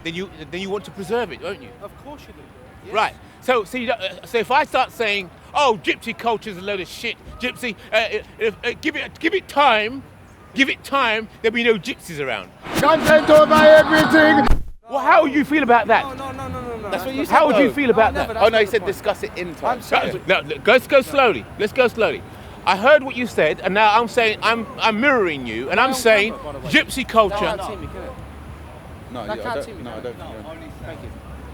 then you want to preserve it, don't you? Of course you do. Yes. Right. So so if I start saying, oh, gypsy culture is a load of shit, gypsy, give it time, there'll be no gypsies around. Content over everything. Well, how would you feel about that? No. That's what you said. How would you though. feel about never, that? Oh no, That's he not said the point. discuss it in time. I'm saying- No, let's go slowly. Let's go slowly. I heard what you said, and now I'm saying I'm mirroring you, and I'm saying by the way. gypsy That culture. can't see me, can it? No, That I can't don't. see me, No, can I it? don't think you're. Thank you.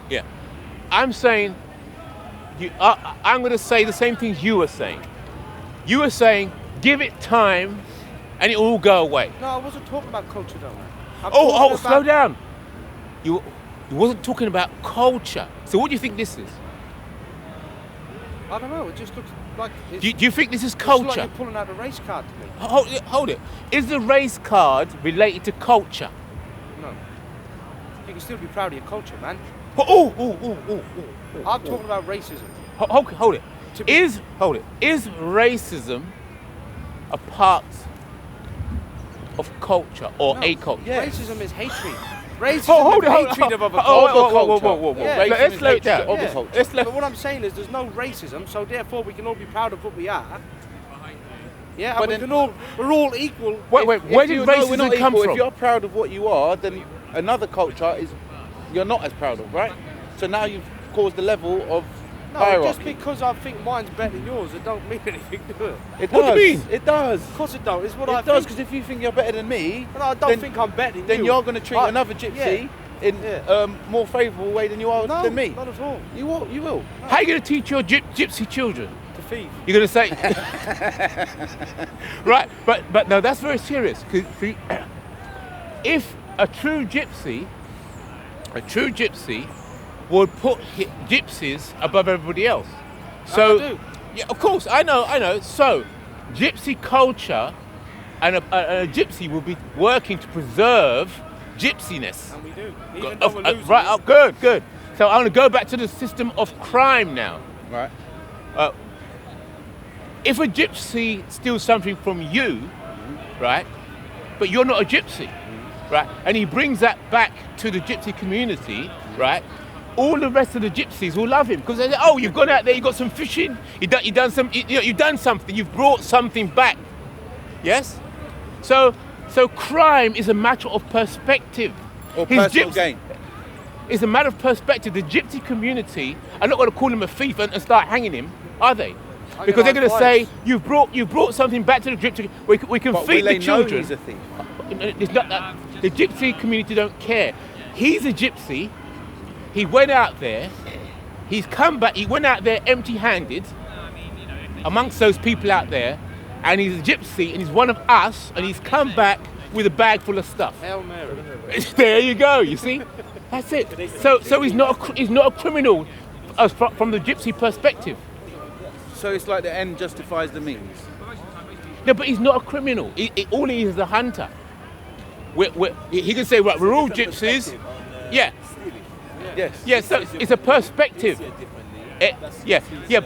Yeah, I'm saying. I'm going to say the same things you were saying. You were saying give it time, and it will all go away. No, I wasn't talking about culture, though, man. I'm Oh, talking slow about- down. You wasn't talking about culture. So what do you think this is? I don't know. It just looks like. Do you think this is It's like culture? you're pulling out a race card to me. Hold it. Is the race card related to culture? No. You can still be proud of your culture, man. Oh. I'm talking about racism. Hold it. To be- Is racism a part of culture or a culture? Racism is hatred. Racism Hold is it. hatred of other Whoa. culture. Yeah. Racism Let's is slow it hatred down. of other Yeah. culture. Let's slow. But what I'm saying is there's no racism, so therefore we can all be proud of what we are. Yeah, But and then- we're all equal. Wait. Where If did you know we're not racism come equal, from? if you're proud of what you are, then another culture is you're not as proud of, right? So now you've caused a level of No, hierarchy. just because I think mine's better than yours, it don't mean anything to it. It What do does. you mean? It does. Of course it don't. It's what I It does, think. because if you think you're better than me, But I don't then- think I'm better than then you. you're going to treat another gypsy in Yeah. more favourable way than you are No, than me. not at all. You will. You will. How are you going to teach your gypsy children? To thief. You're going to say, right? But no, that's very serious. 'Cause if a true gypsy would put gypsies above everybody else. So, I do. yeah, of course, I know. So, gypsy culture and a gypsy will be working to preserve gypsiness. And we do. Even though we're losing. Right, good. So I'm going to go back to the system of crime now. Right. If a gypsy steals something from you, right, but you're not a gypsy, right, and he brings that back to the gypsy community, right, all the rest of the gypsies will love him because they say, oh, you've gone out there, you've got some fishing, you've done something, you've brought something back. Yes? So crime is a matter of perspective. Or His personal gyps- gain. It's a matter of perspective. The gypsy community are not going to call him a thief and start hanging him, are they? I Because they're get going to high say, you've brought something back to the gypsy. We can But feed will the they know children. he's a thief? It's not that. The gypsy community don't care. He's a gypsy. He went out there. He's come back. He went out there empty-handed amongst those people out there, and he's a gypsy, and he's one of us, and he's come back with a bag full of stuff. Hail Mary. There you go. You see, that's it. So he's not a criminal from the gypsy perspective. So it's like the end justifies the means. No, but he's not a criminal. All he is a hunter. He can say, right, we're all gypsies. Yeah. Yes. Yeah, so it's a perspective. Yeah.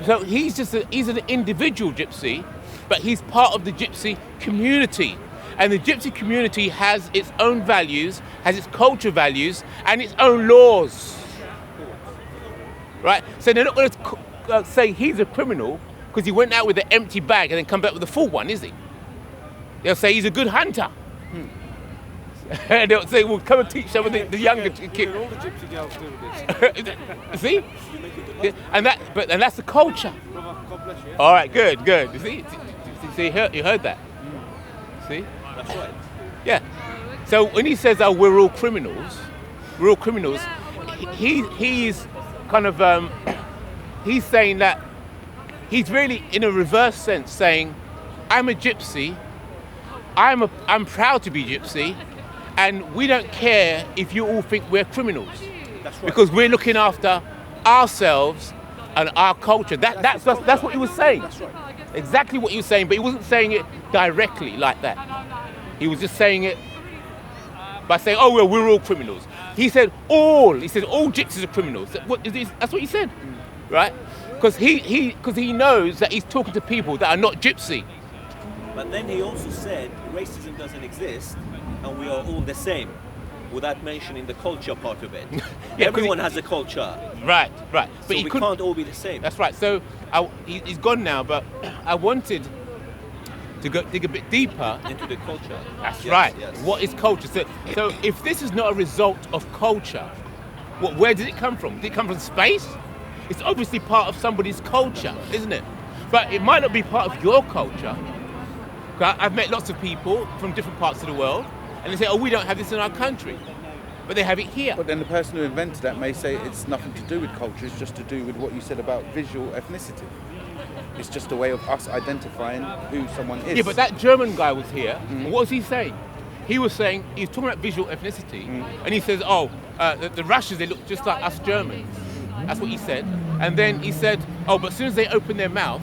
So he's an individual gypsy, but he's part of the gypsy community. And the gypsy community has its own values, has its culture values, and its own laws. Right? So they're not going to say he's a criminal because he went out with an empty bag and then come back with a full one, is he? They'll say he's a good hunter. And they'll say, well, come and teach some of the younger kids. All the gypsy girls do this. See? And that's the culture. God bless you. All right, good. You see, you heard that. See? That's right. Yeah. So when he says, "Oh, we're all criminals," he's kind of he's saying that he's really in a reverse sense saying, "I'm a gypsy. I'm proud to be gypsy, and we don't care if you all think we're criminals, That's right. because we're looking after ourselves and our culture." That's what he was saying. That's right. Exactly what he was saying, but he wasn't saying it directly like that. He was just saying it by saying, "Oh, well, we're all criminals." He said all gypsies are criminals. That's what he said, right? Because he knows that he's talking to people that are not gypsy. But then he also said racism doesn't exist and we are all the same. without mentioning the culture part of it. 'cause Everyone has a culture, Right. so But he we couldn't. can't all be the same. That's right. So he's gone now, but I wanted to dig a bit deeper. Into the culture. That's Yes, right. yes. What is culture? So if this is not a result of culture, where did it come from? Did it come from space? It's obviously part of somebody's culture, isn't it? But it might not be part of your culture. I've met lots of people from different parts of the world, and they say, "Oh, we don't have this in our country," but they have it here. But then the person who invented that may say it's nothing to do with culture, it's just to do with what you said about visual ethnicity. It's just a way of us identifying who someone is. Yeah, but that German guy was here. And what was he saying? He was talking about visual ethnicity, and he says, "Oh, the Russians, they look just like us Germans." That's what he said. And then he said, "Oh, but as soon as they open their mouth,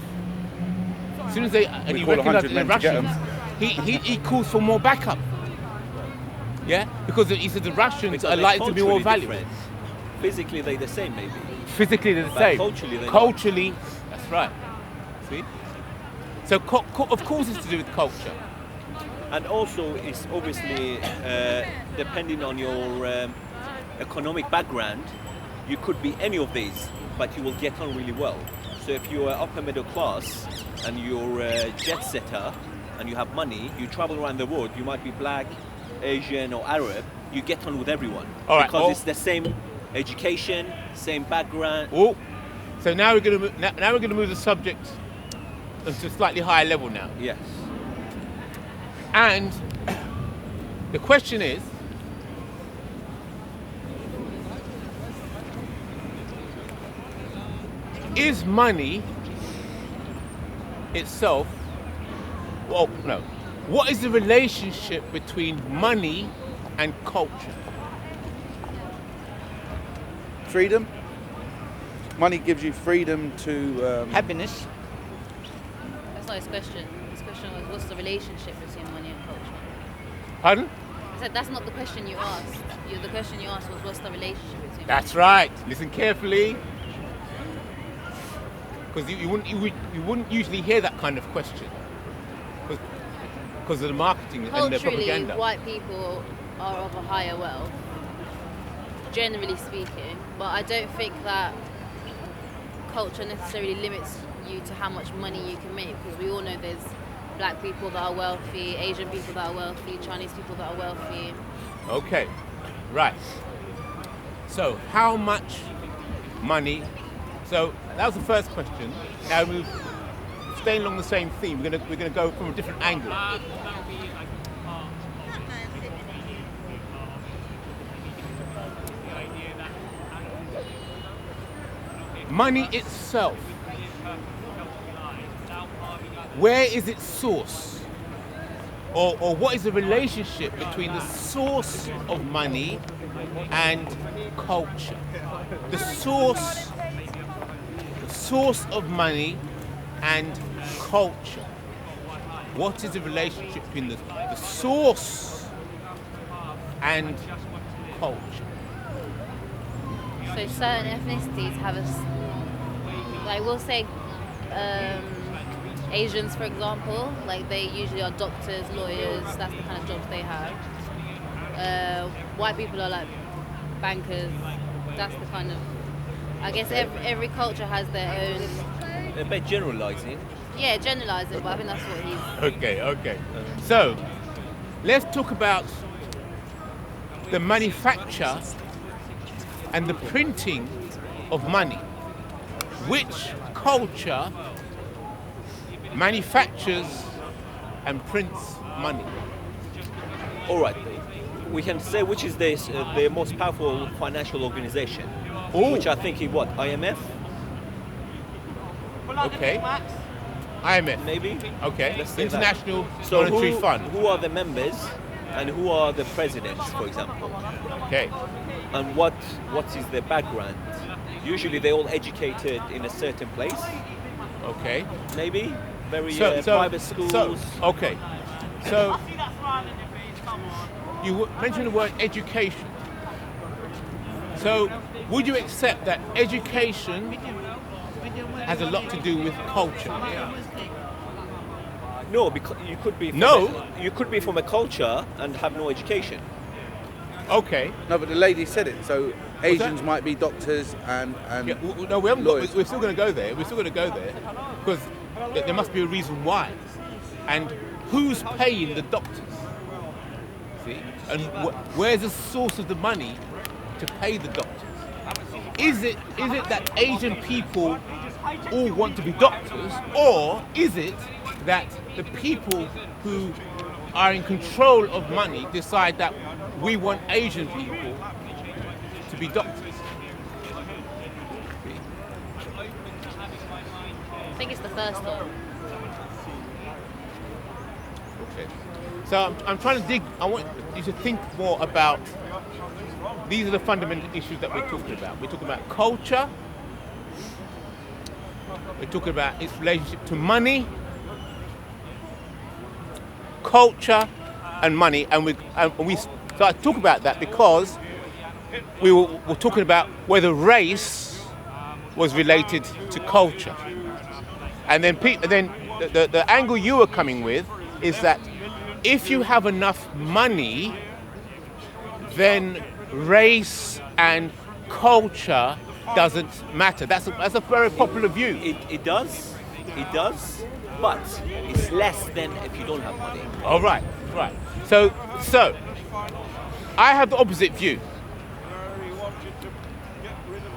as soon as they and We he call recognizes 100 they're men to get Russians, he calls for more backup. Yeah, because he said the Russians Because are they're likely to be more culturally valuable. different. Physically, they're the same, maybe. Physically, they're the But same. culturally, they're not. Culturally, that's right. See? So, of course, it's to do with culture. And also, it's obviously depending on your economic background, you could be any of these, but you will get on really well. So if you're upper middle class and you're a jet setter and you have money, you travel around the world, you might be black, Asian or Arab, you get on with everyone. All right, because well- it's the same education, same background. Oh, so now we're going to move the subject to a slightly higher level now. Yes. And the question is money itself, well, no, what is the relationship between money and culture? Freedom. Money gives you freedom to Happiness. That's not his question. His question was, what's the relationship between money and culture? Pardon? I said, that's not the question you asked. The question you asked was, what's the relationship between That's right. Listen carefully. Because you wouldn't usually hear that kind of question. Because of the marketing and the Culturally, propaganda. white people are of a higher wealth, generally speaking, but I don't think that culture necessarily limits you to how much money you can make, because we all know there's black people that are wealthy, Asian people that are wealthy, Chinese people that are wealthy. Okay, right. So, how much money? So that was the first question. Now we're staying along the same theme. We're gonna go from a different angle. Money itself. Where is its source? Or what is the relationship between the source of money and culture? The source of money and culture. What is the relationship between the source and culture? So certain ethnicities have we'll say Asians, for example, like they usually are doctors, lawyers, that's the kind of jobs they have. White people are like bankers, that's the kind of, I guess every culture has their own. A bit generalizing. Yeah, generalising, but I think that's what he's. Okay. So, let's talk about the manufacture and the printing of money. Which culture manufactures and prints money? All right. We can say which is the most powerful financial organization, Ooh. which I think is what, IMF, Okay. IMF. maybe. Okay. Let's say that. International So Monetary who, Fund. who are the members and who are the presidents, for example, Okay. and what is their background? Usually they're all educated in a certain place, Okay. maybe very So, private schools. Okay. So you mentioned the word education. So would you accept that education has a lot to do with culture? No, because you could be from No? you could be from a culture and have no education. Okay. No, but the lady said it. So that? Asians might be doctors and Yeah, no, we haven't got, lawyers. we're still going to go there. We're still going to go there because there must be a reason why. And who's paying the doctors? See? And where's the source of the money to pay the doctors? Is it that Asian people all want to be doctors, or is it that the people who are in control of money decide that we want Asian people to be doctors? I think it's the first one. Okay. So I'm trying to dig. I want you to think more about. These are the fundamental issues that we're talking about. We're talking about culture. We're talking about its relationship to money, culture, and money. And we started to talk about that because we were talking about whether race was related to culture. And then the angle you were coming with is that if you have enough money, then race and culture doesn't matter. That's a very popular view. It does, but it's less than if you don't have money. All right. So I have the opposite view.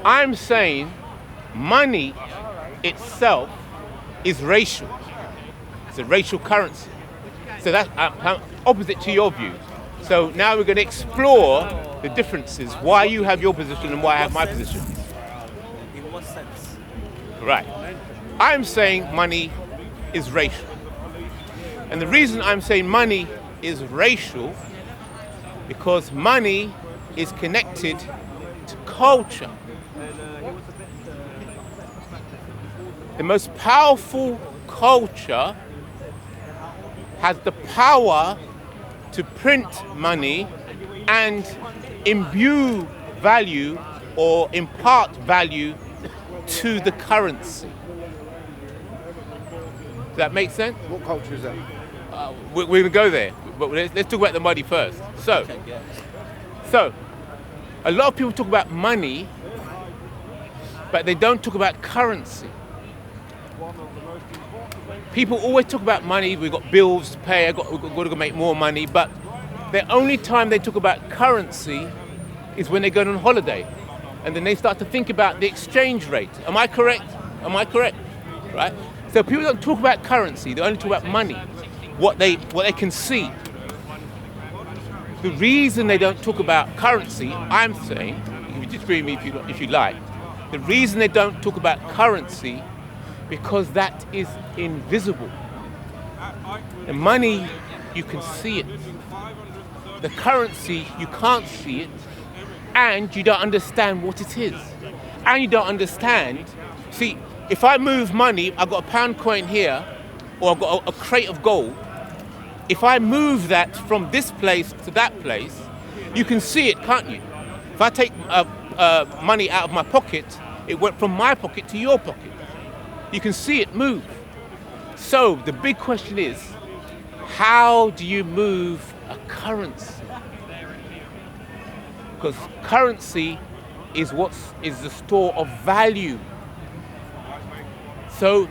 I'm saying money itself is racial. It's a racial currency. So that's opposite to your view. So now we're going to explore the differences, why you have your position and why I have my position. In what sense? Right. I'm saying money is racial. And the reason I'm saying money is racial because money is connected to culture. The most powerful culture has the power to print money and imbue value or impart value to the currency. Does that make sense? What culture is that? We're going to go there, but let's talk about the money first. So, a lot of people talk about money, but they don't talk about currency. People always talk about money, we've got bills to pay, we've got to make more money, but the only time they talk about currency is when they go on holiday. And then they start to think about the exchange rate. Am I correct? Right? So people don't talk about currency, they only talk about money, what they can see. The reason they don't talk about currency, I'm saying, you can disagree with me if you like, the reason they don't talk about currency because that is invisible. The money, you can see it. The currency, you can't see it, and you don't understand what it is. And you don't understand, see, if I move money, I've got a pound coin here, or I've got a crate of gold, if I move that from this place to that place, you can see it, can't you? If I take money out of my pocket, it went from my pocket to your pocket. You can see it move. So the big question is, how do you move a currency? Because currency is the store of value. So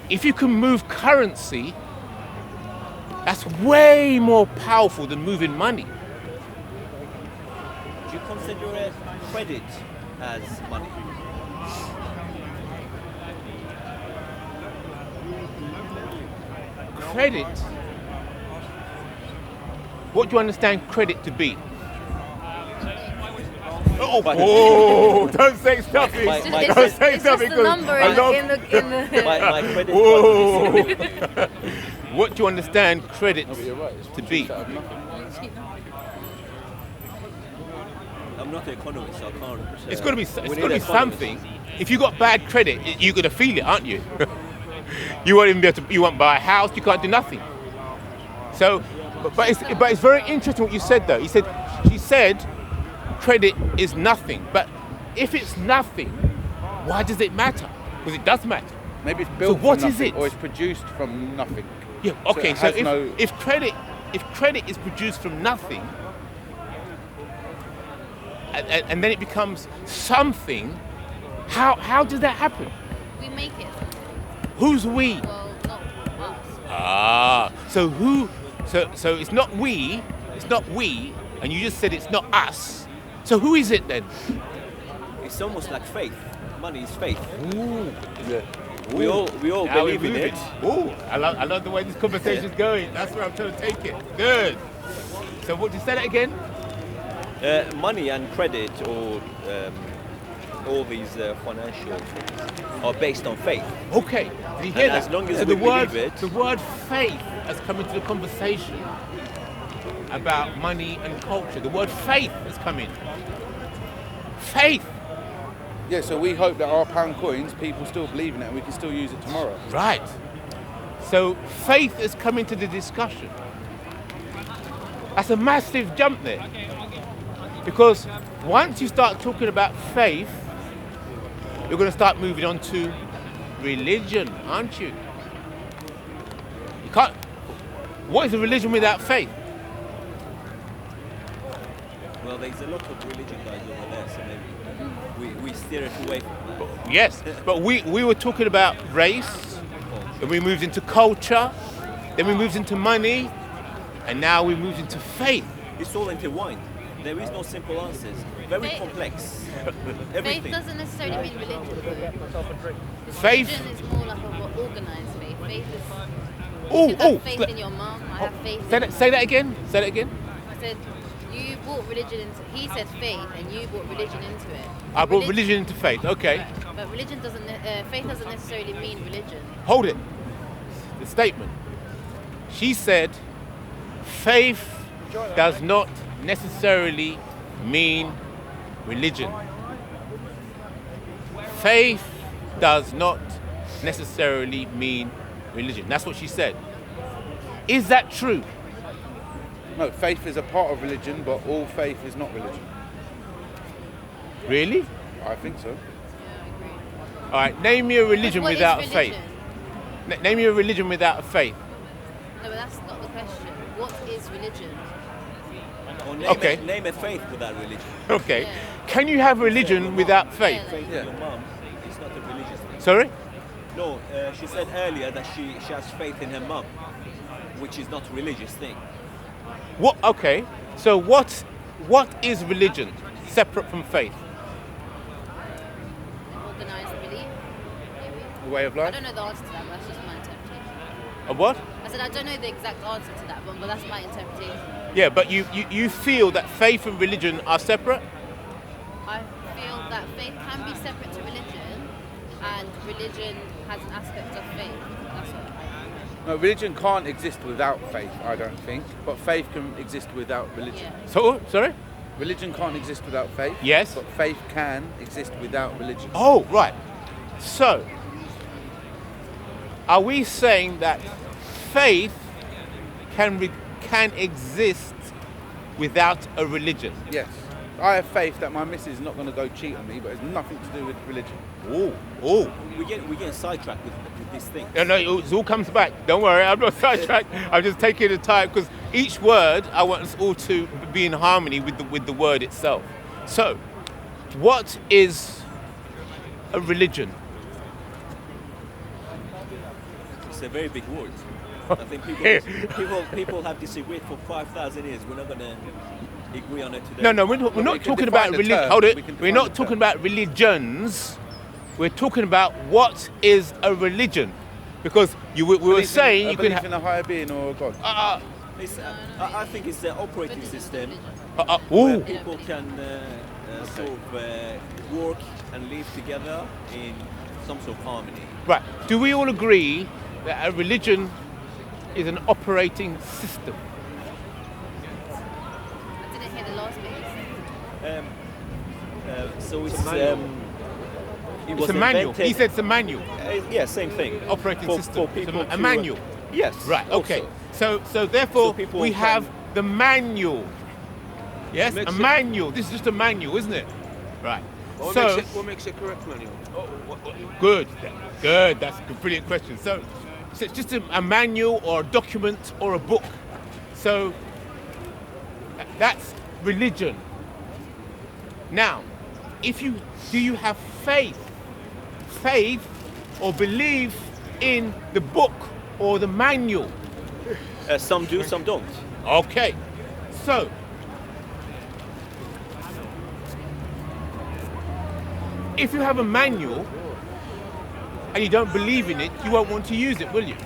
if you can move currency, that's way more powerful than moving money. Do you consider credit as money? Credit, what do you understand credit to be? Oh, don't say stuff. my- Don't say It's stuff just the because number I love- in the My credit Whoa. card is What do you understand credit But you're right. It's to be? produced out of nothing. I'm not an economist, so I can't. It's got to be. we It's need got to be economists. something. If you got bad credit, you're gonna feel it, aren't you? You won't even be able to. You won't buy a house. You can't do nothing. So, but it's very interesting what you said though. She said, credit is nothing. But if it's nothing, why does it matter? Because it does matter. Maybe it's built what from is nothing, it? or it's produced from nothing. Yeah. Okay. it So has no- if credit is produced from nothing, and then it becomes something. How does that happen? We make it. Who's we? Well, not us. Ah, so who? So it's not we. It's not we, and you just said it's not us. So who is it then? It's almost like faith. Money is faith. Ooh, yeah. We all Now we're believe in moving. it. Ooh, I love the way this conversation's going. That's where I'm trying to take it. Good. So what? Did you say that again? Money and credit, or all these financial things, are based on faith. Okay. Do you hear And that? as long as so we the word, believe it- the word faith has come into the conversation about money and culture. The word faith has come in. Faith. Yeah, so we hope that our pound coins, people still believe in it and we can still use it tomorrow. Right. So faith has come into the discussion. That's a massive jump there. Because once you start talking about faith, you're going to start moving on to religion, aren't you? You can't. What is a religion without faith? Well, there's a lot of religion guys over there, so maybe we steer it away from that. Yes, but we were talking about race, then we moved into culture, then we moved into money, and now we moved into faith. It's all intertwined. There is no simple answers. Very Faith- complex. Faith Everything. doesn't necessarily mean religion. Faith. Religion is more like an organised faith. Faith is. Oh, You could have faith in your mum. I have faith. Say that again. Say that again. I said you brought religion into. He said faith, and you brought religion into it. I brought religion into faith. Okay. But religion doesn't. Faith doesn't necessarily mean religion. Hold it. The statement. She said, faith does not necessarily mean religion. Faith does not necessarily mean religion. That's what she said. Is that true? No, faith is a part of religion, but all faith is not religion. Really? I think so. All right. Name me a religion What is without a religion? faith. Name me a religion without a faith. No, but that's not the question. What is religion? Or name, Okay. name a faith without religion. Okay. Yeah. Can you have religion without faith? Yeah, Faith Yeah. in your mum is not a religious thing. Sorry? No, she said earlier that she has faith in her mum, which is not a religious thing. What? Okay. So what is religion separate from faith? Organised belief. Maybe. The way of I life. don't know the answer to that. But that's just my interpretation. A what? I said I don't know the exact answer to that, but that's my interpretation. Yeah, but you feel that faith and religion are separate? I feel that faith can be separate to religion, and religion has an aspect of faith. That's what I No, religion can't exist without faith, I don't think. But faith can exist without religion. Yeah. So, sorry? Religion can't exist without faith. Yes. But faith can exist without religion. Oh, right. So, are we saying that faith can exist without a religion? Yes. I have faith that my missus is not going to go cheat on me, but it's nothing to do with religion. Oh. We get sidetracked with this thing. No, it all comes back. Don't worry, I'm not sidetracked. I'm just taking the time because each word I want us all to be in harmony with the word itself. So, what is a religion? It's a very big word. I think people have disagreed for 5,000 years. We're not going to agree on it today. No, we're not we can talking define about the religion. term. Hold it. We can We're define not the talking term. about religions. We're talking about what is a religion, because we were saying you can believe in a higher being or a god. I think it's the operating system ooh. where people can sort of work and live together in some sort of harmony. Right. Do we all agree that a religion is an operating system? I didn't hear the last bit you said. So it's it It's was a manual. invented- He said it's a manual. Yeah, same thing. Operating system. For It's people a to, manual. Yes. Right. Okay. also. So therefore So people we can- have the manual. Yes, Makes a it- manual. This is just a manual, isn't it? Right. What makes it correct manual? Good. That's a brilliant question. So it's just a manual or a document or a book. So that's religion. Now, do you have faith or belief in the book or the manual? Some do, some don't. Okay, so if you have a manual and you don't believe in it, you won't want to use it, will you?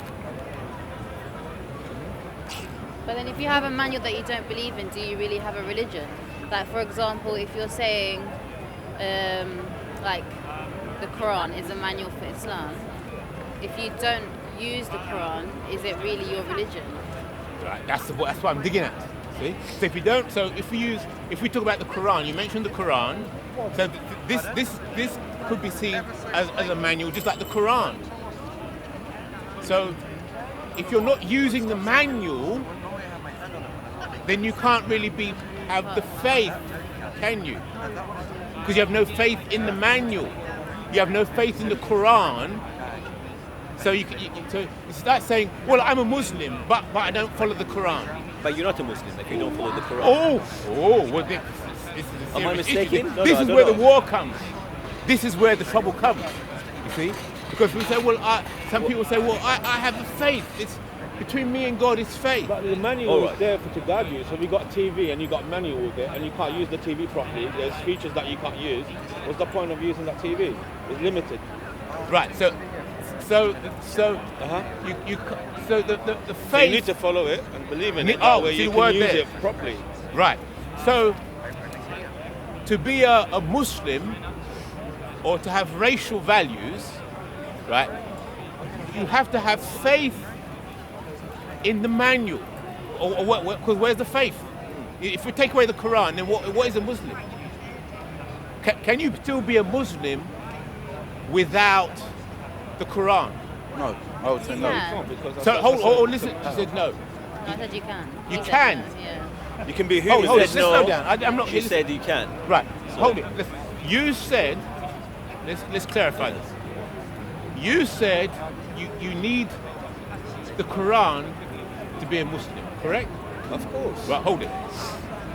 But then if you have a manual that you don't believe in, do you really have a religion? Like, for example, if you're saying, like, the Quran is a manual for Islam, if you don't use the Quran, is it really your religion? Right, that's what I'm digging at. See? So if we talk about the Quran, you mentioned the Quran, so this could be seen as a manual just like the Quran. So if you're not using the manual, then you can't really have the faith, can you? Because you have no faith in the manual. You have no faith in the Quran. So you start saying, well, I'm a Muslim, but I don't follow the Quran. But you're not a Muslim if you don't follow the Quran. Well, this is a Am I serious mistaken? issue. No, This I is don't where know. the war comes. This is where the trouble comes, you see? Because we say, well, some people say, well, I have the faith. It's between me and God, it's faith. But the manual All is right. there to guide you. So if you've got TV and you've got manual with it and you can't use the TV properly, there's features that you can't use. What's the point of using that TV? It's limited. Right, so the So faith. you need to follow it and believe in it. Oh, That way see you the word can use there. it properly. Right. So to be a Muslim or to have racial values, right, you have to have faith in the manual. Because where's the faith? If we take away the Quran, then what is a Muslim? Can you still be a Muslim without the Quran? No, I would say no. Yeah. So hold, listen. She said no. No, I said you can. You He said can. no, yeah. You can be Hold human. it. Let's slow down. I'm not. She said you can. Right. Hold it. Listen. You said. Let's clarify this. You said you need the Quran to be a Muslim, correct? Of course. Right. Hold it.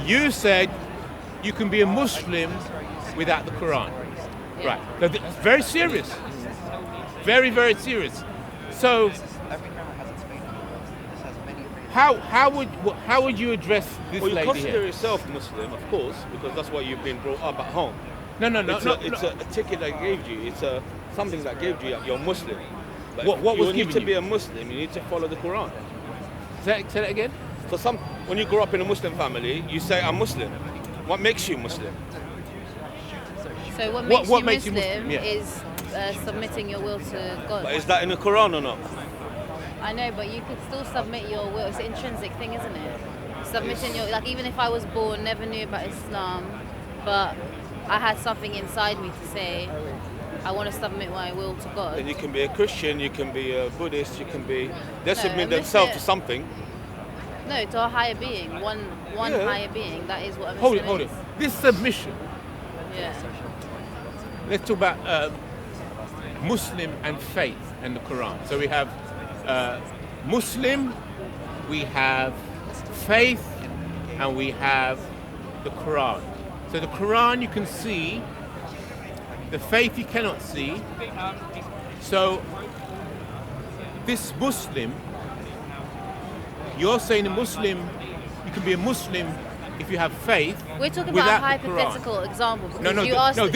You said you can be a Muslim without the Quran. Yeah. Right. So it's very serious. Very, very serious. So how would you address this Well, you lady consider here? yourself Muslim, of course, because that's what you've been brought up at home. No. It's a ticket that gave you. It's something that gave you. You're Muslim. But What you was need given to you? be a Muslim. You need to follow the Quran. Say that again. For some, when you grow up in a Muslim family, you say I'm Muslim. What makes you Muslim? So What what makes makes you you Muslim, Muslim? Yeah. is submitting your will to God. But is that in the Quran or not? I know, but you could still submit your will. It's an intrinsic thing, isn't it? Submitting your, like, even if I was born, never knew about Islam, but I had something inside me to say, I want to submit my will to God. Then you can be a Christian, you can be a Buddhist, you can be. They No, submit a themselves to Muslim- something. No, to a higher being, one Yeah. higher being. That is what a Hold Muslim it. is. This submission. Yeah. Let's talk about Muslim and faith and the Quran. So we have Muslim, we have faith, and we have the Quran. So the Quran you can see, the faith you cannot see. So this Muslim, you're saying a Muslim, you can be a Muslim if you have faith. We're talking without about a the Quran. hypothetical example because you No, asked.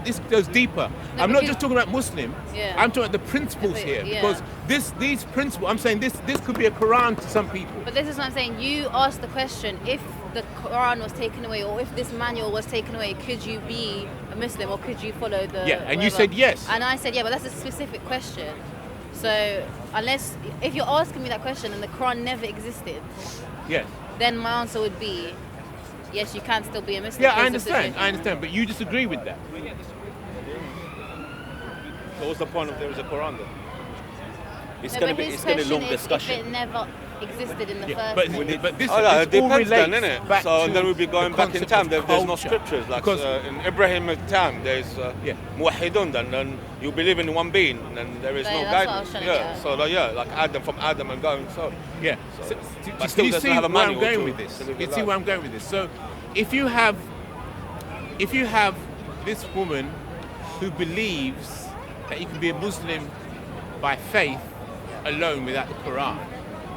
this goes deeper. No, I'm not because- just talking about Muslim. Yeah. I'm talking about the principles Yeah, but- here yeah. because these principles. I'm saying this could be a Quran to some people. But this is what I'm saying. You asked the question: if the Quran was taken away, or if this manual was taken away, could you be a Muslim, or could you follow the? Yeah, and you whatever? said yes. And I said yeah, but that's a specific question. So if you're asking me that question and the Quran never existed, Yes. then my answer would be yes, you can still be a Muslim. Yeah, I because of understand. the- I understand. But you disagree with that. So what's the point of there is a Quran then? It's No, going to but be his it's going to be a long question is discussion. if it never existed in the Yeah, first but, place. but this, Oh, no, this it all depends then, relates innit? back So to then we'll be going the back in concept time. of There's no culture. scriptures. Like Because in Ibrahim's time, there's Yeah. muwahidun, then you believe in one being, and there is Yeah, no that's what I was guidance. trying to Yeah, get at. so like Adam from Adam and going so. yeah. So- but do still you doesn't see have a where I'm manual going to- with this? to live You your see life. where I'm going with this? So if you have if you have this woman who believes that you can be a Muslim by faith alone without the Quran,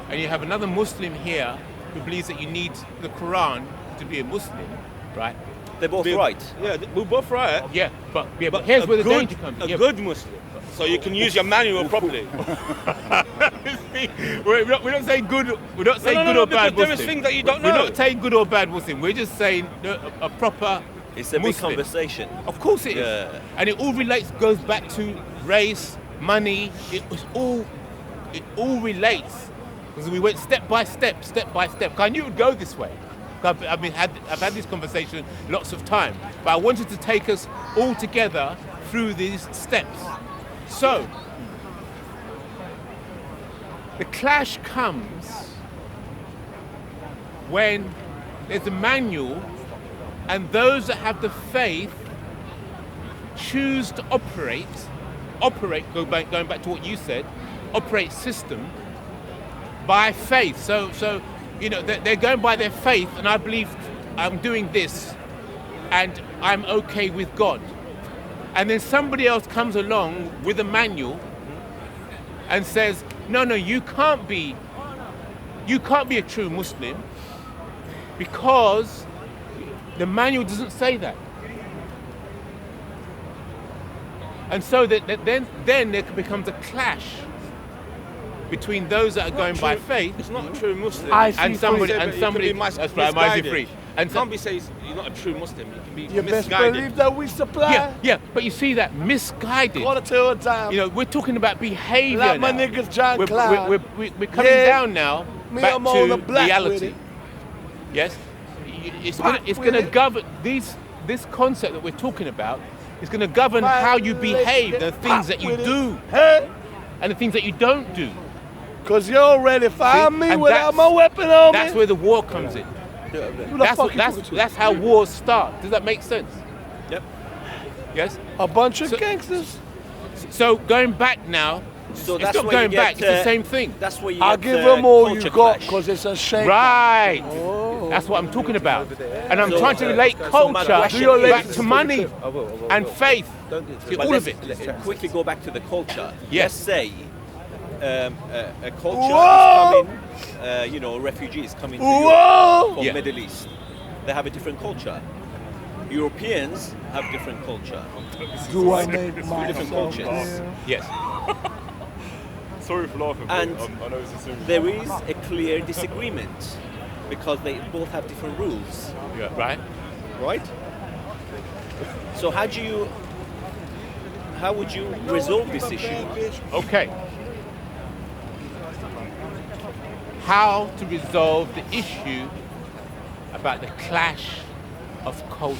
and you have another Muslim here who believes that you need the Quran to be a Muslim, right? They're both right. Yeah, we're both right. Yeah, but here's where the danger comes. A Yeah, good Muslim. So you can use your manual properly. we're not saying good. We're not saying good or bad because Muslim. there is things that you don't We're know. not saying good or bad Muslim. We're just saying a proper. It's a big Muslim. conversation. Of course it is. Yeah. And it all goes back to race, money. It all relates because we went step by step. I knew it would go this way. I've had this conversation lots of time, but I wanted to take us all together through these steps. So, the clash comes when there's a manual and those that have the faith choose to operate, going back to what you said, operate system by faith. So they're going by their faith, and I believe I'm doing this and I'm okay with God. And then somebody else comes along with a manual and says, no, you can't be a true Muslim because the manual doesn't say that. And so then there becomes a clash between those that are going by faith. It's not a true Muslim. And somebody, that's right, IC3. And you can't be saying you're not a true Muslim. You can be You best misguided. believe that we supply. Yeah, but you see that misguided. Quarter to a time. We're talking about behavior Like my now. niggas John We're Cloud. coming Yeah. down now Me, back I'm on the to black with reality. it. Yes, it's Black going with to it. govern this concept that we're talking about. Is going to govern how you behave, the things that you do, Hey, and the things that you don't do. cause you already found me And without that's- my weapon on me. That's where the war comes in. Who the fuck you talking to? That's how wars start. Does that make sense? Yep. Yes. A bunch of So- gangsters. So going back now, So it's that's not where you going back. get, It's the same thing. That's where you I'll get, give them all culture you got, clash. cause it's a shame. Right. Oh. That's what I'm talking about. And I'm So, trying to relate so my culture question is- back to money and faith. To But all of let's it. quickly go back to the culture. Yes. Let's say a culture Whoa! is coming, refugees coming to Whoa! Europe from Yeah. Middle East. They have a different culture. Europeans have different culture. Do I make different myself cultures. clear? Yes. Sorry for laughing, And I know it's assuming. there is a clear disagreement because they both have different rules, Yeah. Right. right? So how would you resolve this issue? Okay. How to resolve the issue about the clash of cultures?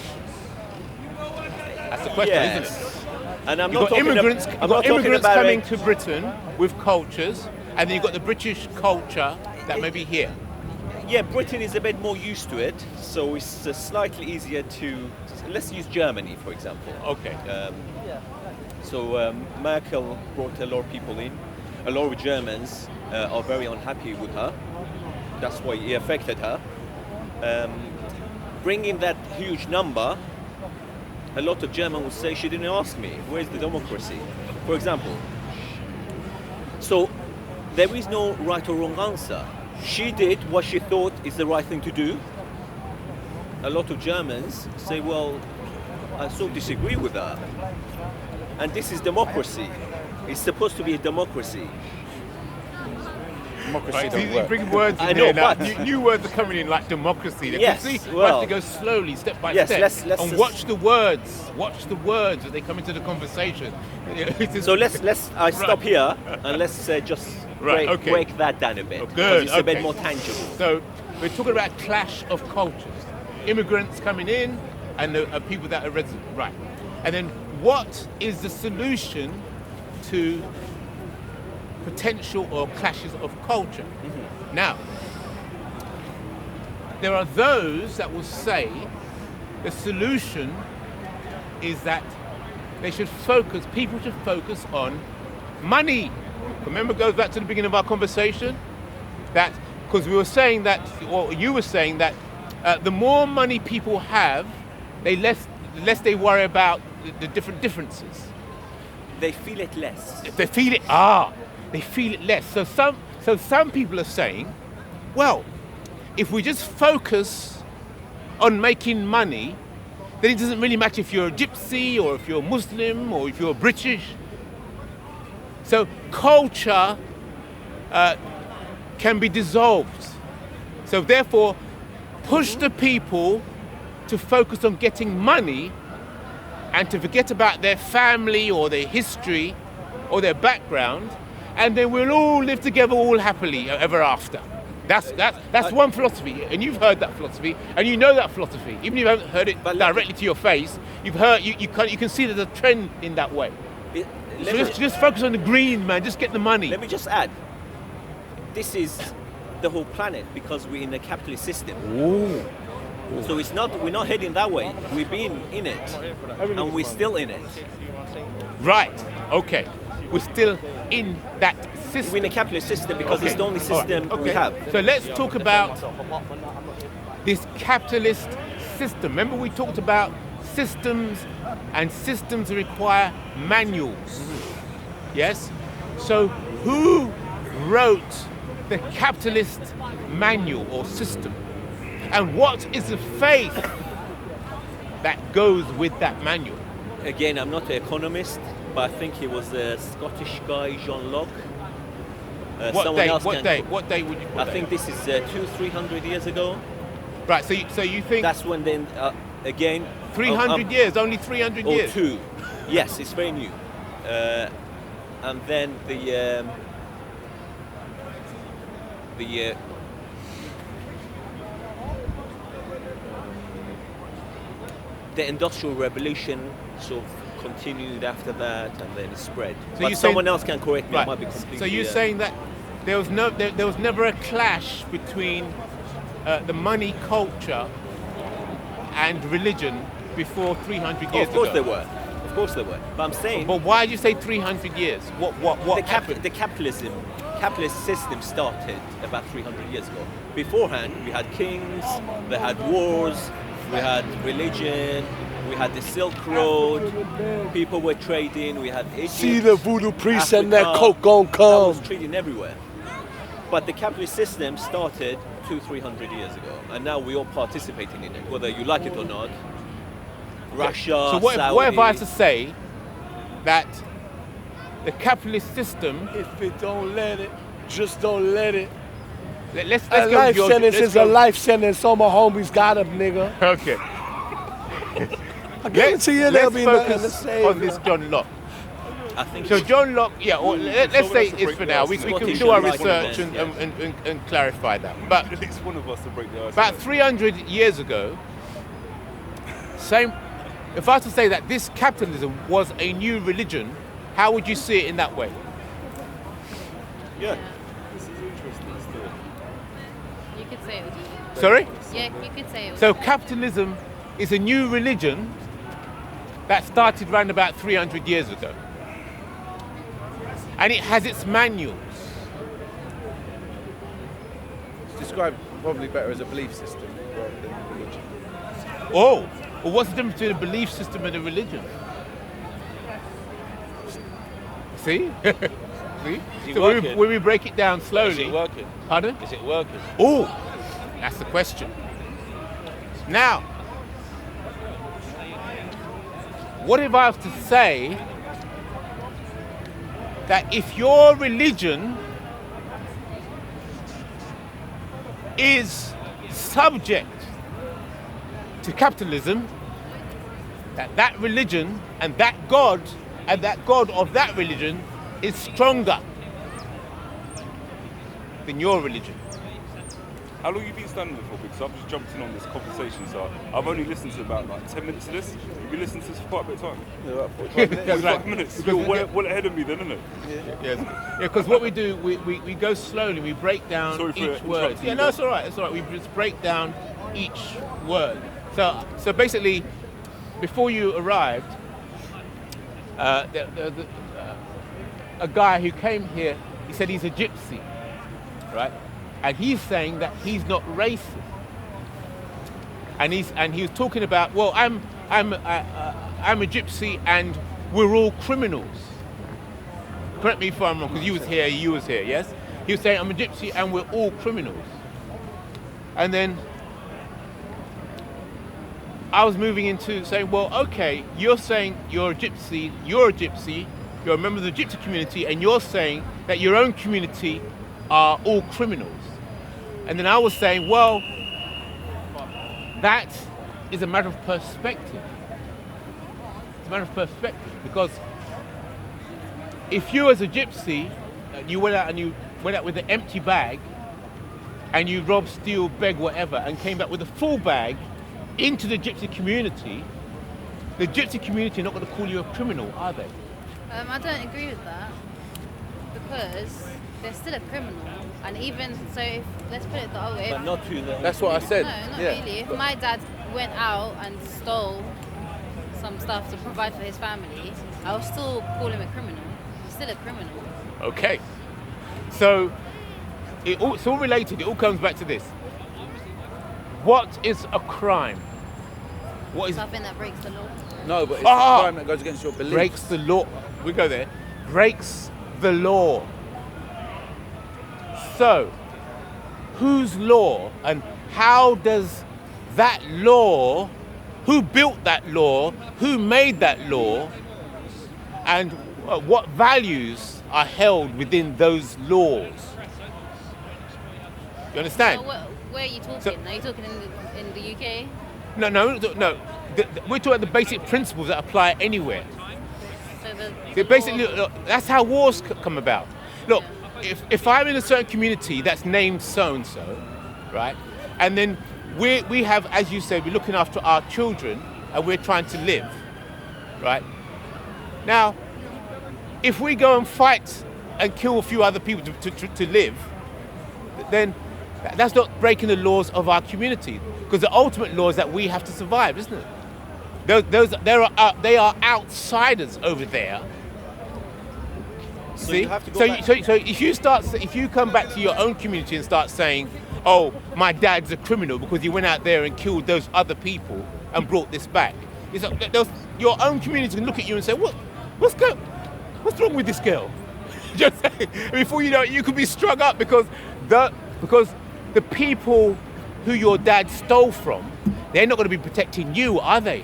That's the question, Yes. isn't it? And I'm You've not got talking immigrants, I'm you've not got talking immigrants about coming it. to Britain with cultures, and then you've got the British culture that may be here. Yeah, Britain is a bit more used to it, so it's slightly easier to. Let's use Germany, for example. Okay. So Merkel brought a lot of people in. A lot of Germans are very unhappy with her. That's why it affected her. Bringing that huge number, a lot of Germans would say she didn't ask me. Where's the democracy? For example. So there is no right or wrong answer. She did what she thought is the right thing to do. A lot of Germans say, well, I so disagree with her. And this is democracy. It's supposed to be a democracy. Democracy Right, don't you work. bring words in I know, there now. but- New words are coming in like democracy. You Yes, can see we well- have to go slowly, step by Yes, step, let's and just- watch the words. Watch the words as they come into the conversation. It is- So I stop here and let's just Right, okay. break that down a bit. Oh, good, Because it's a bit okay. more tangible. So we're talking about clash of cultures, immigrants coming in, and the people that are resident. Right, and then what is the solution to potential or clashes of culture? Now, there are those that will say the solution is that people should focus on money. Remember, it goes back to the beginning of our conversation, that because we were saying that, or you were saying that the more money people have, the less they worry about the different differences. They feel it less. They feel it. They feel it less. So some people are saying, well, if we just focus on making money, then it doesn't really matter if you're a gypsy or if you're Muslim or if you're British. So culture can be dissolved. So therefore, push the people to focus on getting money and to forget about their family or their history or their background, and then we'll all live together all happily ever after. That's one philosophy, and you've heard that philosophy, and you know that philosophy. Even if you haven't heard it directly to your face, you've heard. You can see there's a trend in that way. So just focus on the green, man. Just get the money. Let me just add. This is the whole planet because we're in a capitalist system. Ooh. So we're not heading that way. We've been in it, and we're still in it. Right. Okay. We're still in that system. We're in a capitalist system because it's the only system we have. So let's talk about this capitalist system. Remember we talked about systems, and systems require manuals. Yes? So who wrote the capitalist manual or system? And what is the faith that goes with that manual? Again, I'm not an economist, but I think he was a Scottish guy, John Locke. What day would you put I that? think this is 200-300 years ago. Right, so you think that's when then again 300 years, only 300 or years. Two. Yes, it's very new. And then the Industrial Revolution sort of continued after that, and then it spread. So but someone else can correct me. Right. I might be completely. So you're saying that there was never a clash between the money culture and religion before 300 years ago? Of course there were. Of course there were. But I'm saying. But why did you say 300 years? What happened? The capitalist system started about 300 years ago. Beforehand, we had kings, they had wars, we had religion, we had the Silk Road, people were trading, we had Egypt, See the voodoo priest Africa, and that coke gon' that come. was trading everywhere. But the capitalist system started 200-300 years ago, and now we're all participating in it, whether you like it or not. Russia, so what Saudi. if I was to say that the capitalist system... If it don't let it, just don't let it. Let's A go life George, sentence let's is go. a life sentence. All my homies got him, nigga. Okay. I guarantee you there'll be nothing to focus say. on this John Locke. I think So John Locke, yeah, or let's say it's for now. We can Scottish do our and research Scotland, and clarify that. But It takes one of us to break the ice. about 300 years ago, if I was to say that this capitalism was a new religion, how would you see it in that way? Yeah. This is interesting still. You could say it was. Sorry? Yeah, you could say it was. So capitalism is a new religion that started around about 300 years ago. And it has its manuals. It's described probably better as a belief system rather than religion. Oh, well, what's the difference between a belief system and a religion? See? See? it So working? when we break it down Is slowly. it working? Pardon? Is it working? Oh, that's the question. Now, what if I was to say that if your religion is subject to capitalism, that religion and that God of that religion is stronger than your religion? How long have you been standing there for? Because I've just jumped in on this conversation, so I've only listened to about like 10 minutes of this. You've been listening to this for quite a bit of time. Yeah, about 45 minutes. That's 45 right. minutes. Because- You're well ahead of me then, isn't it? Yes. Yeah, because what we do, we go slowly, we break down Sorry for each word. interrupting Yeah, you no, there. it's all right, it's all right. We just break down each word. So basically, before you arrived, a guy who came here, he said he's a gypsy, right? And he's saying that he's not racist. And he was talking about, well, I'm I'm a gypsy and we're all criminals. Correct me if I'm wrong, because you was here, yes? He was saying I'm a gypsy and we're all criminals. And then I was moving into saying, well, okay, you're saying you're a gypsy, you're a member of the gypsy community, and you're saying that your own community are all criminals. And then I was saying, well, that is a matter of perspective. It's a matter of perspective, because if you as a gypsy, you went out with an empty bag and you robbed, steal, beg, whatever, and came back with a full bag into the gypsy community are not going to call you a criminal, are they? I don't agree with that, because they're still a criminal. And even so, let's put it the other way. But not to the. That's what I said. No, not Yeah. really. If my dad went out and stole some stuff to provide for his family, I would still call him a criminal. He's still a criminal. Okay. So it's all related. It all comes back to this. What is a crime? What is Something that breaks the law. No, but it's a crime that goes against your beliefs. breaks the law? We go there. Breaks the law. So, whose law, and how does that law, who built that law, who made that law, and what values are held within those laws? You understand? So where are you talking? So- Are you talking in the UK? No. We're talking about the basic principles that apply anywhere. So Basically, look, that's how wars come about. Look, if I'm in a certain community that's named so-and-so, right, and then we have, as you said, we're looking after our children and we're trying to live, right? Now, if we go and fight and kill a few other people to live, then that's not breaking the laws of our community, because the ultimate law is that we have to survive, isn't it? They are outsiders over there. So See? you have to go So, back. so if you come back to your own community and start saying, "Oh, my dad's a criminal because he went out there and killed those other people and brought this back," it's like, your own community can look at you and say, "What's wrong with this girl?" Just before you know it, you could be strung up because the people who your dad stole from, they're not going to be protecting you, are they?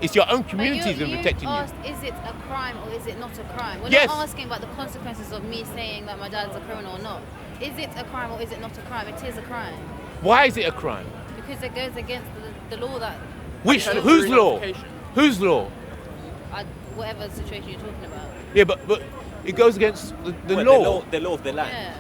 It's your own community that are protecting you. Asked, is it a crime or is it not a crime? We're Yes. not asking about the consequences of me saying that my dad's a criminal or not. Is it a crime or is it not a crime? It is a crime. Why is it a crime? Because it goes against the law that, Whose law? Whose law? whatever situation you're talking about. Yeah, but it goes against the Well, law. The law of the land. Yeah.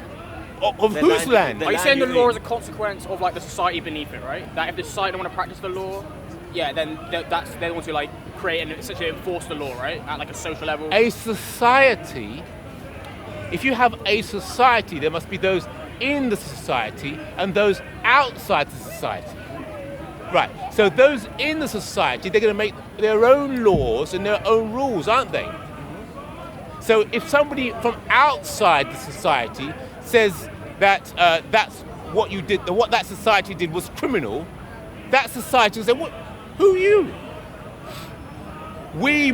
Of The whose land- land? the Are you land saying the you law live. is a consequence of like the society beneath it, right? That if the society don't want to practice the law, yeah, then they're the ones who like create and essentially enforce the law, right? At like a social level. A society, if you have a society, there must be those in the society and those outside the society. Right, so those in the society, they're going to make their own laws and their own rules, aren't they? So if somebody from outside the society says that that's what you did, what that society did was criminal, that society will say, "What? Who are you?" We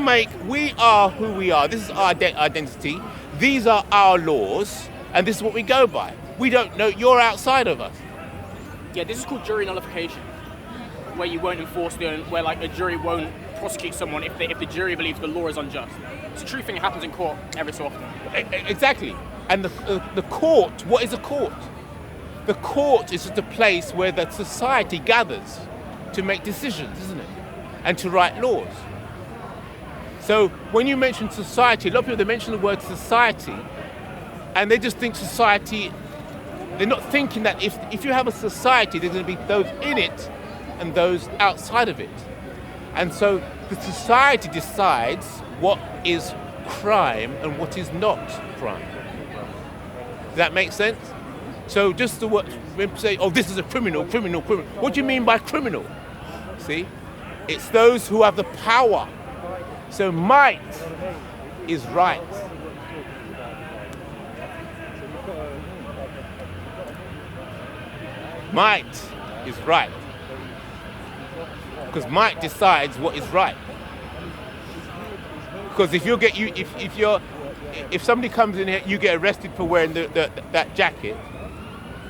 are who we are. This is our identity. These are our laws, and this is what we go by. We don't know. You're outside of us. Yeah, this is called jury nullification, where you won't enforce where like a jury won't prosecute someone if the jury believes the law is unjust. It's a true thing that happens in court every so often. Exactly. And the court, what is a court? The court is just a place where the society gathers to make decisions, isn't it? And to write laws. So when you mention society, a lot of people, they mention the word society, and they just think society, they're not thinking that if you have a society, there's going to be those in it and those outside of it. And so the society decides what is crime and what is not crime. Does that make sense? So just the word, when people say, "Oh, this is a criminal." What do you mean by criminal? See? It's those who have the power. So might is right. Might is right. because Mike decides what is right. Because if somebody comes in here, you get arrested for wearing that jacket.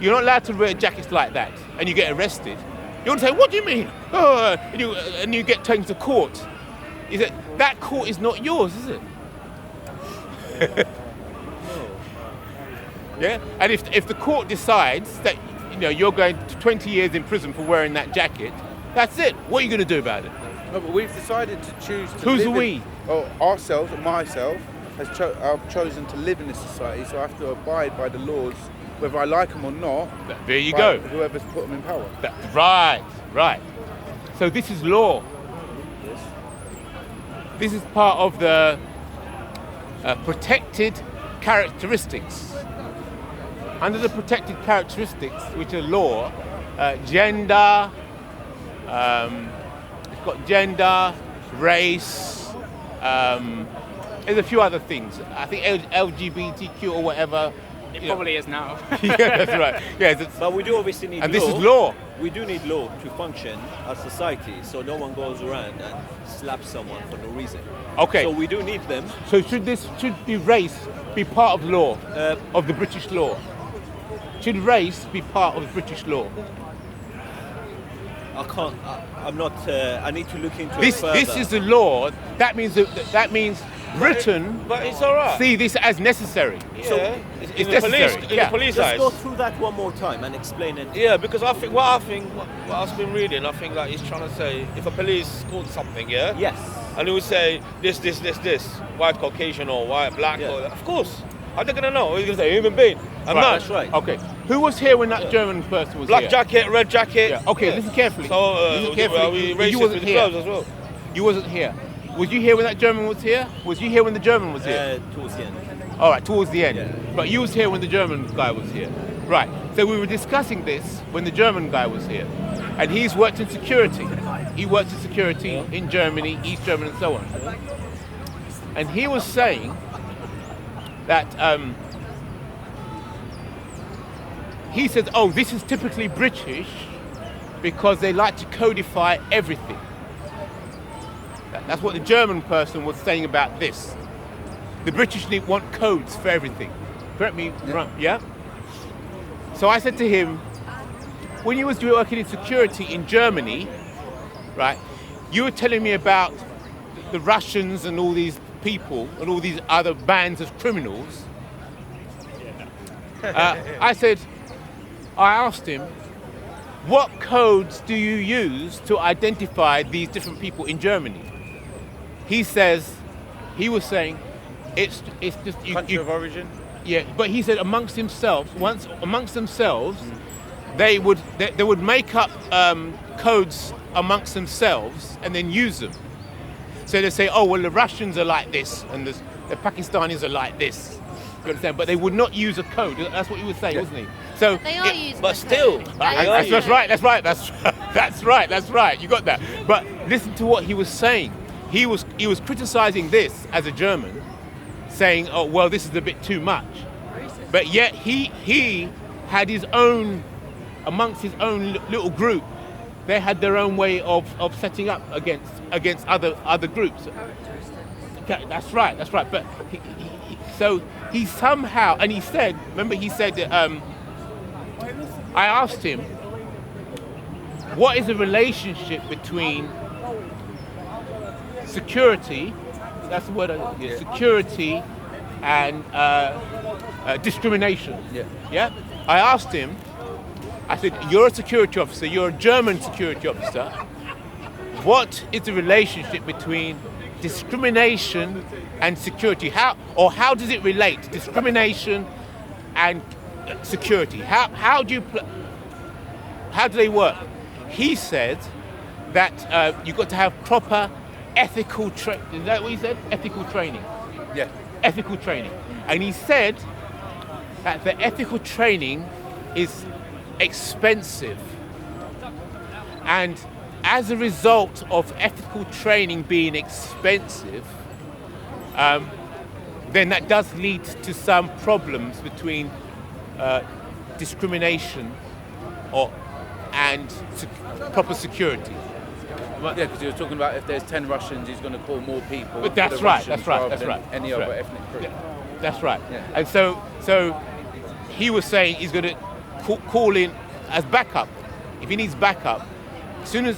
You're not allowed to wear jackets like that, and you get arrested. You want to say, "What do you mean?" Oh, and you get taken to court. Is it that court is not yours, is it? Yeah, and if the court decides that you're going to 20 years in prison for wearing that jacket, that's it. What are you going to do about it? No, but we've decided to choose to Who's live we? Ourselves, or myself, I've chosen to live in this society, so I have to abide by the laws, whether I like them or not. There you by go. Whoever's put them in power. Right. So this is law. This is part of the protected characteristics. Under the protected characteristics, which are law, gender, it's got gender, race, there's a few other things. I think LGBTQ or whatever. It probably is now. Yeah, that's right. Yeah, But we do obviously need and law. this is law. We do need law to function as society, so no one goes around and slaps someone for no reason. Okay. So we do need them. So should the race be part of law, of the British law? Should race be part of British law? I can't. I'm not. I need to look into This it further. this is the law. That means Britain But it's all right. see this as necessary. Yeah, it's in the police, necessary, in yeah. the police Just eyes. go through that one more time and explain it. Yeah, because I think what I've been reading, I think like he's trying to say if a police caught something, yeah, Yes. and he would say this, white Caucasian or white black, Yeah. or, of course, how they gonna know? He's gonna say human being. I'm not. That's right. Okay. Who was here when that German person was Black here? jacket, red jacket. Yeah. Okay, listen carefully. So Listen carefully. are we You racist wasn't with the here. clothes as well? You wasn't here. Was you here when that German was here? Was you here when the German was here? Towards the end. All right, towards the end. Yeah. But you was here when the German guy was here. Right. So we were discussing this when the German guy was here. And he's worked in security. He worked in security in Germany, East Germany and so on. And he was saying that he says, "Oh, this is typically British because they like to codify everything." That's what the German person was saying about this. The British want codes for everything. Correct me, yeah? So I said to him, when you was working in security in Germany, right, you were telling me about the Russians and all these people and all these other bands of criminals. I asked him, what codes do you use to identify these different people in Germany? He was saying, it's just Country of origin. Yeah, but he said amongst themselves, they would make up codes amongst themselves and then use them. So they say, oh well, the Russians are like this and the Pakistanis are like this. You understand? But they would not use a code. That's what he was saying, wasn't he? So They are using but the still, code. that's right. That's right. You got that. But listen to what he was saying. He was criticizing this as a German, saying, "Oh well, this is a bit too much." But yet he had his own, amongst his own little group, they had their own way of setting up against other groups. Okay, that's right. But he somehow, and he said, remember he said that I asked him, what is the relationship between security, that's the word, security and discrimination. Yeah? I asked him, I said, you're a security officer, you're a German security officer. What is the relationship between discrimination and security? How does it relate? Discrimination and security. How do they work? He said that you've got to have proper ethical training. Is that what he said? Ethical training. Yeah. Ethical training. And he said that the ethical training is expensive. And as a result of ethical training being expensive, then that does lead to some problems between discrimination and proper security. But- Yeah, because you were talking about if there's 10 Russians, he's going to call more people. But that's to the right, Russians that's right, rather that's than right. Any That's other right. ethnic group. That's right. Yeah. And so he was saying he's going to call in as backup. If he needs backup, soon as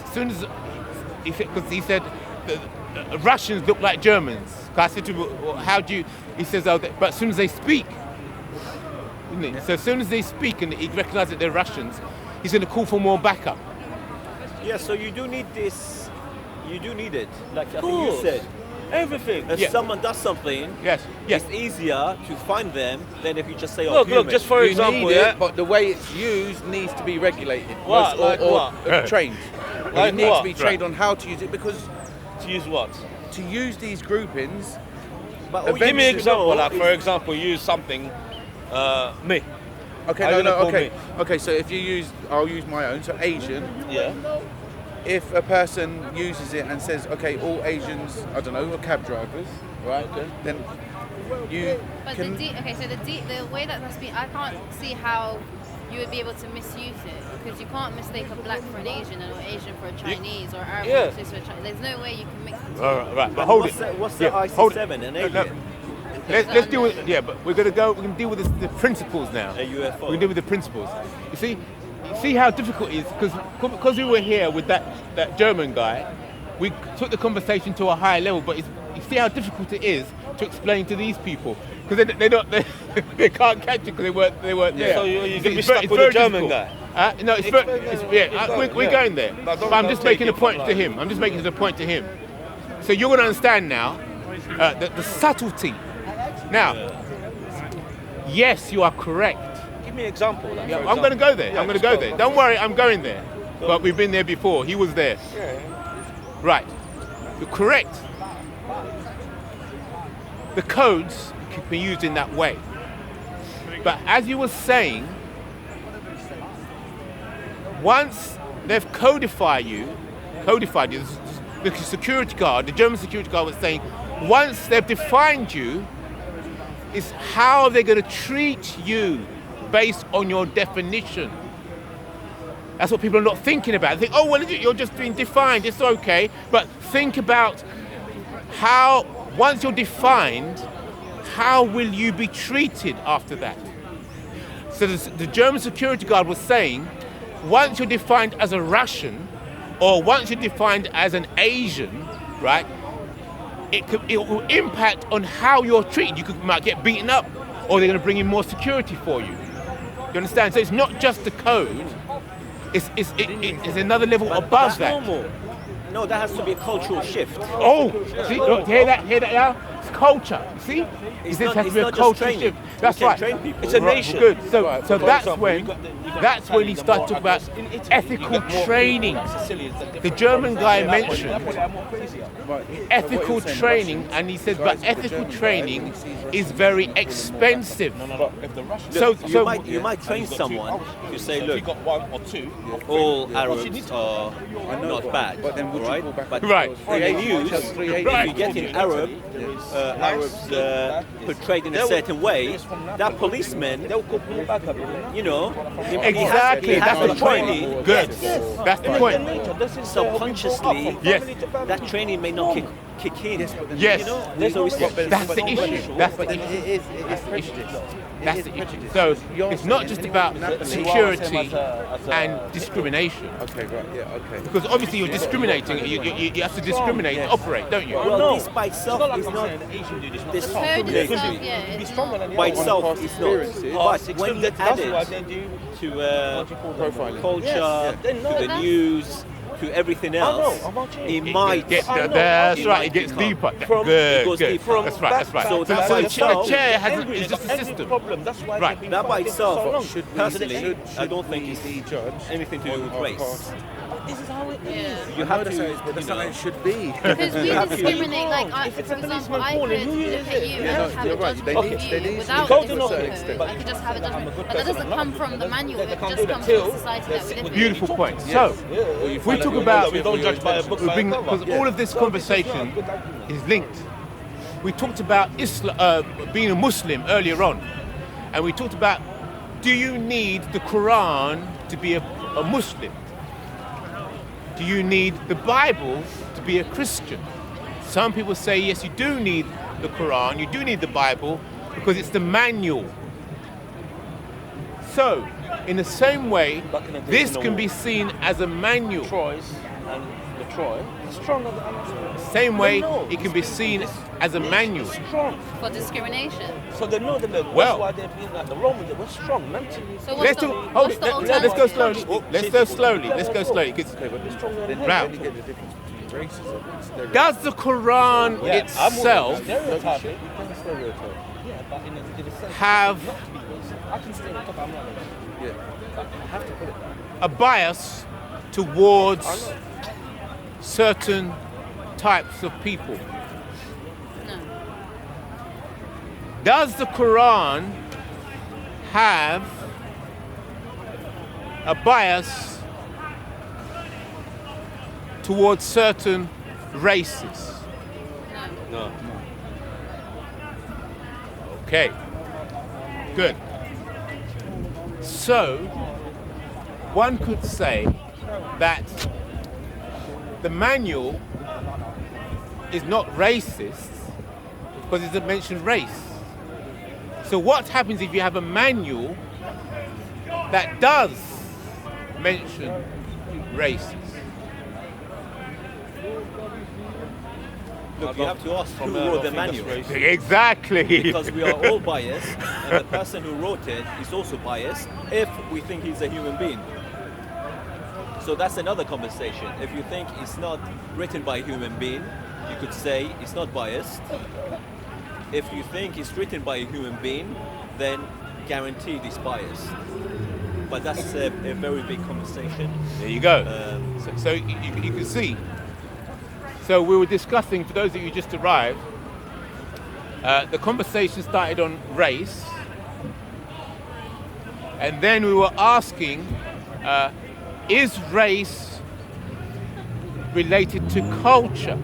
because he said the Russians look like Germans. I said to him, well, how do you? He says, oh, but as soon as they speak, isn't it? So as soon as they speak and he recognises that they're Russians, he's going to call for more backup. Yeah, so you do need this. You do need it. Like I think you course. said, everything. If Yeah. someone does something, Yes. Yes. it's easier to find them than if you just say, "Oh, Look, human." just for You example, need yeah. it, but the way it's used needs to be regulated. What? Like or what? trained. Like it needs what? to be trained on how to use it, because To use what? to use these groupings, But all you Give me need an to example. know Like is- for example, use something. Me. okay, How you gonna call okay. me? Okay, so if you use, I'll use my own, so Asian. Yeah. If a person uses it and says, okay, all Asians, I don't know, are cab drivers, right? Okay. Then you But can. the way that that's been, I can't see how you would be able to misuse it, because you can't mistake a black for an Asian or Asian for a Chinese or Arab Yeah. for a Chinese. There's no way you can mix the two. All right, right. But But hold what's it. the, what's Yeah, the hold it. IC7 and No, alien? no. Let's deal with but we're gonna deal with the principles now. A UFO. We're gonna deal with the principles. You see how difficult it is because we were here with that German guy. We took the conversation to a higher level, but you see how difficult it is to explain to these people because they can't catch it because they weren't there. So you're It's gonna be very- stuck it's with very the German difficult. guy. No, it's Explain very, it. it's, we're Yeah. going there. No, But don't- I'm don't just take making a it point from to like- him. I'm just making a point to him. So you're going to understand now the subtlety. Now, yes, you are correct. Give me an example. Like, Yeah, for I'm going to example. go there. Yeah, I'm going to just go there. Don't worry, I'm going there. But we've been there before. He was there. Yeah. Right. You're correct. The codes can be used in that way. But as you were saying, once they've codified you, the security guard, the German security guard was saying, once they've defined you, it's how they're going to treat you based on your definition. That's what people are not thinking about. They think, oh, well, you're just being defined, it's okay. But think about how, once you're defined, how will you be treated after that? So the German security guard was saying, once you're defined as a Russian, or once you're defined as an Asian, right, it will impact on how you're treated. You might get beaten up, or they're going to bring in more security for you. You understand? So it's not just the code, it's another level But above that's that. normal. No, that has to be a cultural shift. Oh, see, look, hear that now? It's culture, you see? It's This not- has to it's be a not just cultural training. shift. You That's can right. train people. It's a Right, nation. good. So Right, that's for example, when you got that's when he Italians, started the talking about Moroccans. In Italy, ethical you got more training. Sicilians that The different German cultures. guy Yeah, that's mentioned why they're more crazier. ethical training, and he said, but ethical training is very expensive. No. If the Russians, So, You might train you've got two someone options. if you say, So if look, you got one or two, all you Arabs need to- are not bad, But then would you right? go back But and Right. go in the 380, news, 380? if you get in Arabs portrayed in a certain way, that policeman, they'll call people back up. you know, exactly, he has that's the to point. train. Good. Yes. That's the In point. nature, this is Subconsciously, Yes. that training may not kick in. Yes. You know, so it's That's the issue. That's the issue. It is prejudice. That's the issue. So it's not just about security and discrimination. Okay, right, yeah, okay. Because obviously you're discriminating. You have to discriminate to operate, don't you? well, no. this by It's itself not like is I'm not saying an Asian dude is this Code itself, yeah, be it's stronger not. than the by other one. itself past is not. experiences. But when you That's add why it they do to Profiling. culture, Yes, yeah. to No, the that's- news, to everything I know, else, I'm not changing. it might. That's It right. might It gets become- deeper. From- Good. it goes Good. deeper. That's right. That's right. So that So by the itself- chair has Angry, it's just a angry system. problem. That's why Right. they've been That by fighting for so itself, long. Should we, personally, I don't think we it's be judged anything to do with on our race. past? This is how it is. Yeah. You I have know to, that's how it is, but that's you not how know, it should be. Because we have to- discriminate, like, If for it's a example, policeman I calling, could who look is at it? you Yeah, and have you're a right, judgment they of need- you they need- without Go a to different know. code. I could just have a judgment. But that person. doesn't come from the manual, it They can't just do that comes from till the society that we live in. Beautiful point. Yes. So Or you if we find talk out about we don't judge by a book by a cover. because all of this conversation is linked. We talked about Islam, being a Muslim earlier on, and we talked about, do you need the Quran to be a Muslim? do you need the Bible to be a Christian? Some people say, yes, you do need the Quran, you do need the Bible, because it's the manual. So, in the same way, this can be seen as a manual. Troyes and the Troy, strong on the Same way, it can be seen as a manual. strong. For discrimination. So they know them. That's Well. why they're being like the Romans. They were strong mentally. So Let's what's do. the, Hold what's it. the Let's go alternative? slowly. Let's go slowly. Let's go slowly. 'Cause Okay, but they're stronger than Now, You get the difference between racism. does the Quran Yeah, itself stereotyping. You can stereotype. Yeah, but in a sense, have not to be racist. I can stereotype. I'm not racist. Yeah. But I have to put it down. a bias towards certain types of people? No. Does the Quran have a bias towards certain races? No. No. Okay, good. So, one could say that the manual is not racist because it doesn't mention race. So what happens if you have a manual that does mention races? Look, you have to ask who wrote the manual. Exactly. Because we are all biased, and the person who wrote it is also biased if we think he's a human being. So that's another conversation. If you think it's not written by a human being, you could say it's not biased. If you think it's written by a human being, then guaranteed it's biased. But that's a very big conversation. There you go. So you can see. So we were discussing, for those of you who just arrived, the conversation started on race, and then we were asking, is race related to culture?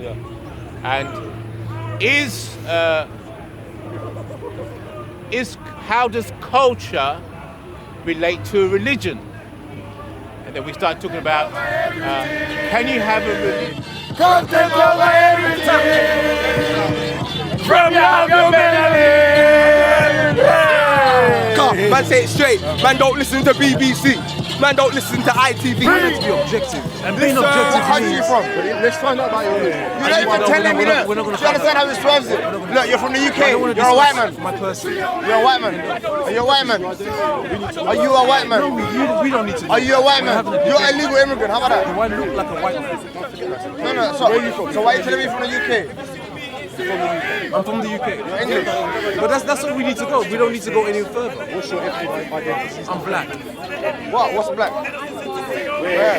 Yeah. And how does culture relate to a religion? And then we started talking about, can you have a religion? Come take over everything from your humanity. Come, man, say it straight. Man, don't listen to BBC. Man, don't listen to ITV. Man, let's be objective. And being objective means... Let's find out about your religion. You're not even telling me that. Do you understand how it swerves it? Look, you're from the UK. You're a white man. My person. You're a white man. Are you a white man? Are you a white man? No, we don't need to. Are you a white man? You're an illegal immigrant. How about that? Do I look like a white man? No. So, where are you from? So why are you telling me from the UK? I'm from the UK. You're English. But that's all we need to go. We don't need to go any further. What's your ethnic identity? I'm black. What? What's black? Where?